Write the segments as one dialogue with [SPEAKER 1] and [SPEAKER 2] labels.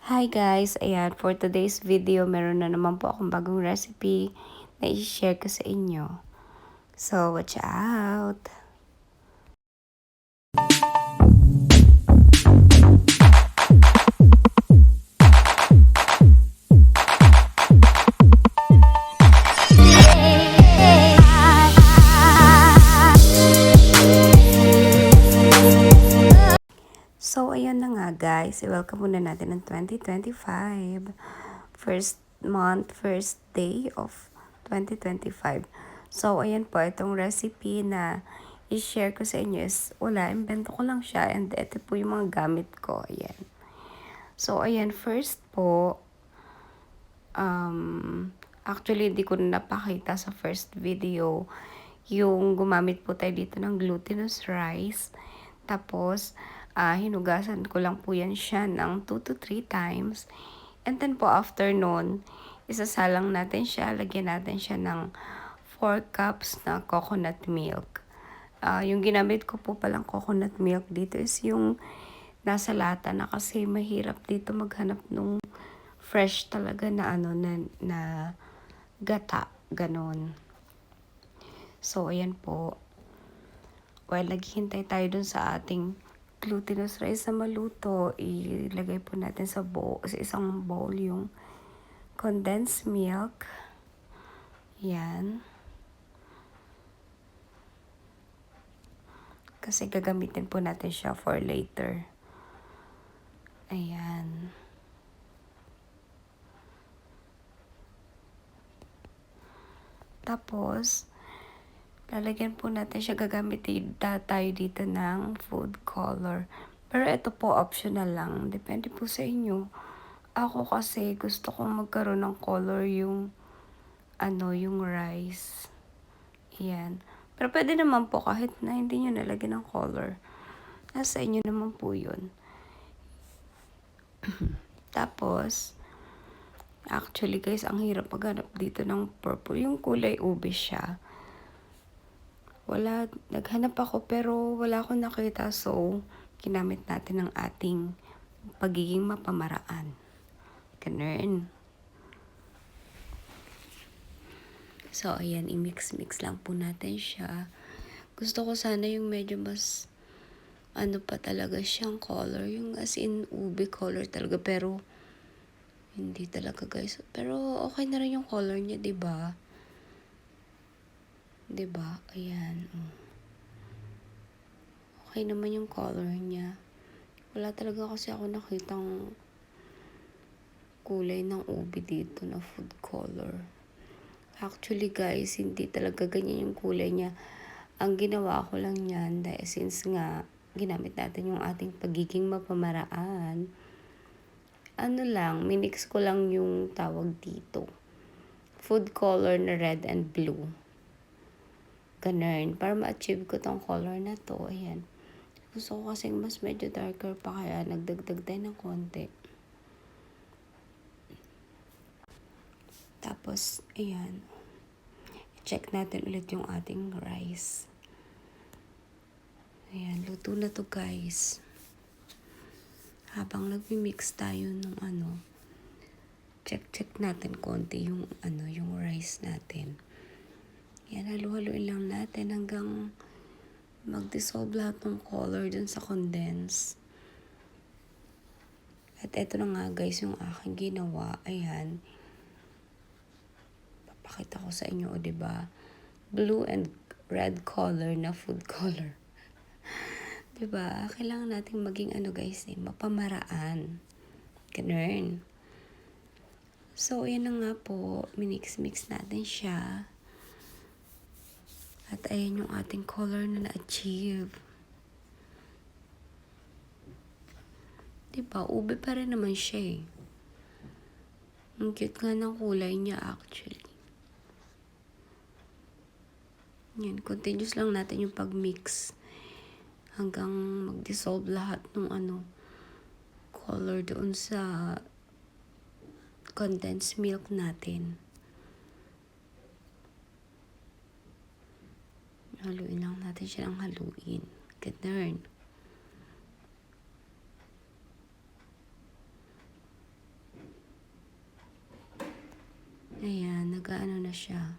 [SPEAKER 1] Hi guys! Ayan, for today's video, meron na naman po akong bagong recipe na i-share ko sa inyo. So, watch out! So, ayan na nga guys. I-welcome muna natin ang 2025. First month, first day of 2025. So, ayan po, itong recipe na i-share ko sa inyo is, invento ko lang siya. And ito po yung mga gamit ko. Ayan. So, ayan, first po, actually, hindi ko na napakita sa first video yung gumamit po tayo dito ng glutinous rice. Tapos, hinugasan ko lang po yan siya ng 2 to 3 times. And then po, after nun, isasalang natin siya, lagyan natin siya ng 4 cups na coconut milk. Yung ginamit ko po palang coconut milk dito is yung nasa lata na kasi mahirap dito maghanap nung fresh talaga na na gata, ganon. So, ayan po. While naghihintay tayo dun sa ating glutinous rice na maluto, ilagay po natin sa isang bowl yung condensed milk. Yan. Kasi gagamitin po natin siya for later. Ayan. Tapos, lalagyan po natin siya, gagamitin tayo dito ng food color. Pero ito po optional lang. Depende po sa inyo. Ako kasi gusto kong magkaroon ng color yung yung rice. Yan. Pero pwede naman po kahit na hindi nyo nalagyan ng color. Nasa inyo naman po yun. Tapos, actually guys, ang hirap maghanap dito ng purple. Yung kulay ube siya. Naghanap ako pero wala akong nakita. So, ginamit natin ang ating pagiging mapamaraan. Ganun. So, ayan, i-mix-mix lang po natin siya. Gusto ko sana yung medyo mas, pa talaga siyang color. Yung as in, ube color talaga. Pero, hindi talaga guys. Pero, okay na rin yung color niya, diba? Diba? Ayan. Okay naman yung color niya. Wala talaga kasi ako nakitang kulay ng ube dito na food color. Actually guys, hindi talaga ganyan yung kulay niya. Ang ginawa ko lang yan dahil since nga ginamit natin yung ating pagiging mapamaraan. Minix ko lang yung tawag dito. Food color na red and blue. Ganun. Para ma-achieve ko tong color na to. Ayan. Gusto ko kasing mas medyo darker pa kaya nagdagdag tayo ng konti. Tapos, ayan. I-check natin ulit yung ating rice. Ayan, luto na to guys. Habang nagmi-mix tayo ng check natin konti yung yung rice natin. Yan, halu-haluin lang natin hanggang mag-dissolve lahat ng color dun sa condense. At eto na nga guys yung aking ginawa. Ayan. Papakita ko sa inyo, o diba? Blue and red color na food color. Diba? Kailangan nating maging guys, mapamaraan. Ganun. So, ayan na nga po. Minix-mix natin siya. At ayan yung ating color na na-achieve. Diba? Ube pa rin naman siya eh. Ang cute nga ng kulay niya actually. Yan. Continuous lang natin yung pag-mix. Hanggang mag-dissolve lahat ng color doon sa condensed milk natin. Haluin lang natin siya ng haluin. Ganun. na siya.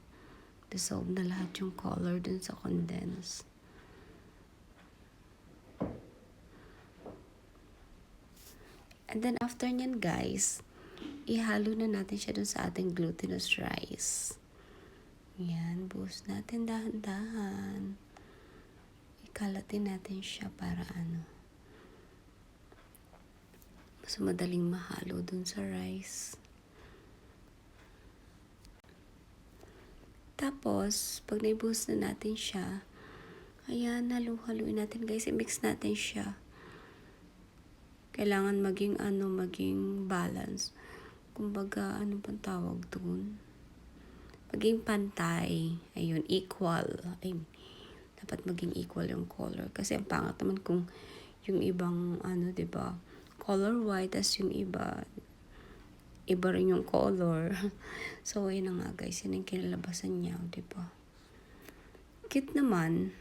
[SPEAKER 1] Dissolve na lahat yung color dun sa condense. And then after nyan guys, ihalo na natin siya dun sa ating glutinous rice. Yan, buhos natin dahan-dahan. Ikalatin natin siya para mas madaling mahalo dun sa rice. Tapos, pag naibuhos na natin siya, ayan, haluin natin guys, i-mix natin siya. Kailangan maging maging balance. Kumbaga, ano bang tawag dun? Maging pantay. Ayun, equal. Ay, dapat maging equal yung color. Kasi ang pangat naman kung yung ibang, 'di ba? Color white, as yung iba rin yung color. So, ayun na nga guys, yun ang kinalabasan niya, 'di ba? Cute naman.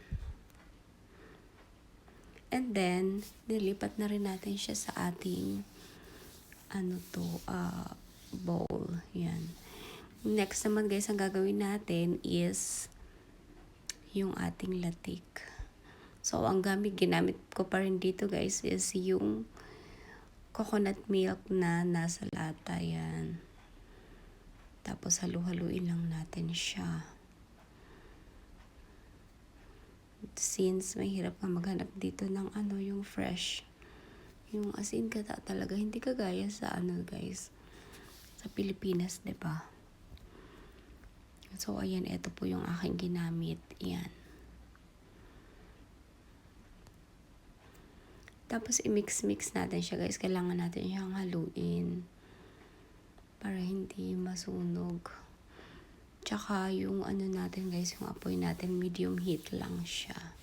[SPEAKER 1] And then, nilipat na rin natin siya sa ating bowl. Yan. Next naman guys, ang gagawin natin is yung ating latik. So, ang ginamit ko pa rin dito guys is yung coconut milk na nasa lata. Yan. Tapos, halu-haluin lang natin siya. Since mahirap ka maghanap dito ng yung fresh. Yung as in gata talaga. Hindi kagaya sa guys. Sa Pilipinas, 'di ba? So, ayan, ito po yung aking ginamit. Ayan. Tapos, i-mix-mix natin siya, guys. Kailangan natin siyang haluin para hindi masunog. Tsaka, yung natin, guys, yung apoy natin, medium heat lang siya.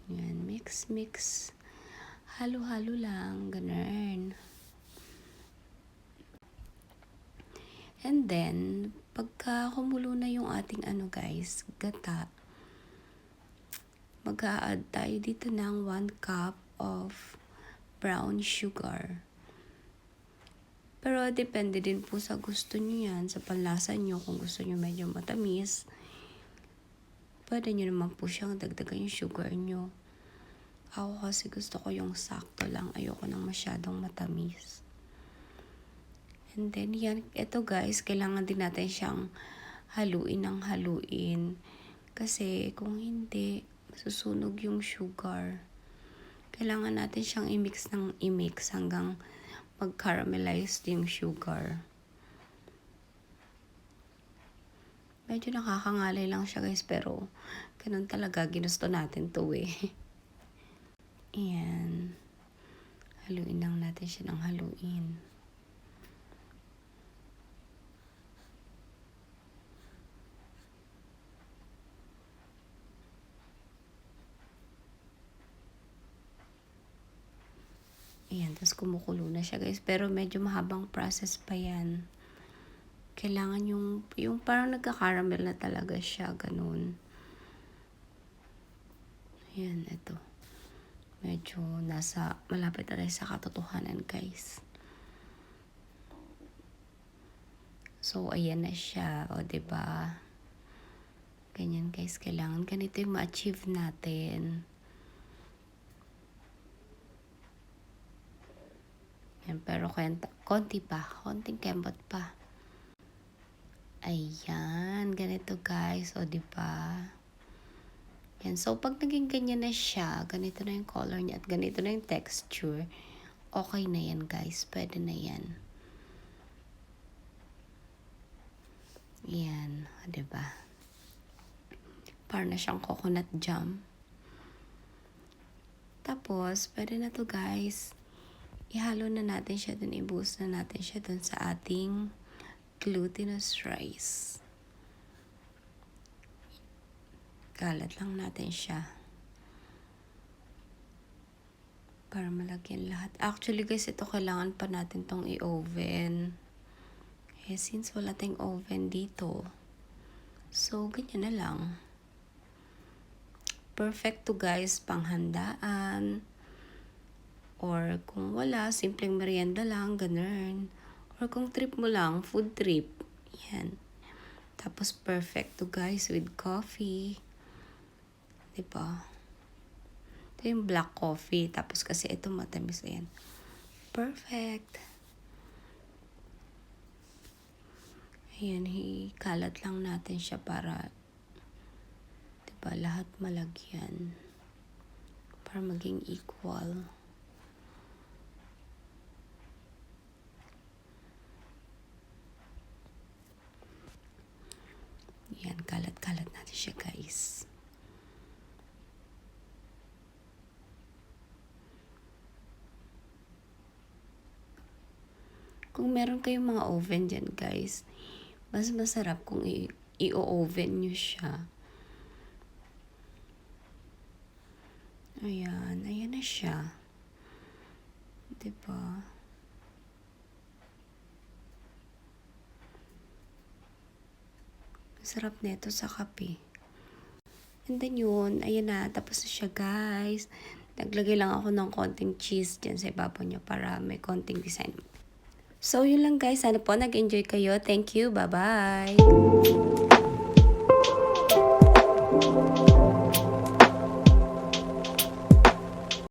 [SPEAKER 1] Ayan, mix-mix. Halo-halo lang. Ganun. And then, pagka kumulo na yung ating guys, gata, mag-a-add tayo dito ng 1 cup of brown sugar. Pero depende din po sa gusto nyo yan, sa panlasa nyo. Kung gusto nyo medyo matamis, pwede nyo naman po siyang dagdagan yung sugar nyo. Ako kasi gusto ko yung sakto lang. Ayoko nang masyadong matamis. And then yan, ito guys, kailangan din natin siyang haluin ng haluin. Kasi kung hindi, masusunog yung sugar. Kailangan natin siyang i-mix hanggang mag-caramelize yung sugar. Medyo nakakangalay lang siya guys, pero ganun talaga, ginusto natin to eh. Ayan. Haluin lang natin siya ng haluin. Ayan, tapos kumukulo na siya guys. Pero medyo mahabang process pa yan. Kailangan yung parang nagka-caramel na talaga siya. Ganun. Ayan, ito. Medyo malapit na tayo sa katotohanan guys. So, ayan na siya. O, diba? Ganyan guys, kailangan ganito yung ma-achieve natin. Yan, pero konting kembot pa. Ayan, ganito guys. O, diba? Yan, so pag naging ganyan na siya, ganito na yung color niya at ganito na yung texture, okay na yan guys. Pwede na yan. Yan, o, diba? Para na siyang coconut jam. Tapos, pwede na to guys. Ihalo na natin siya dun, i-boost na natin siya dun sa ating glutinous rice. Kalat lang natin siya. Para malagyan lahat. Actually guys, ito kailangan pa natin tong i-oven. Since wala tayong oven dito, so ganyan na lang. Perfect to guys, panghandaan. Or kung wala, simpleng merienda lang, ganun. Or kung trip mo lang, food trip. Yan. Tapos perfect to guys with coffee. Diba? Ito yung black coffee. Tapos kasi ito matamis. Ayan. Perfect. Ayan, kalat lang natin siya para diba, lahat malagyan. Para maging equal. Ayan, kalat-kalat natin siya guys. Kung meron kayong mga oven dyan guys, mas masarap kung i-oven nyo siya. Ayan, ayan na siya. Diba? Sarap nito sa kape. And then yun, ayan na, tapos na siya guys. Naglagay lang ako ng konting cheese dyan sa ibabaw niya para may konting design. So yun lang guys, sana po nag-enjoy kayo. Thank you, bye-bye!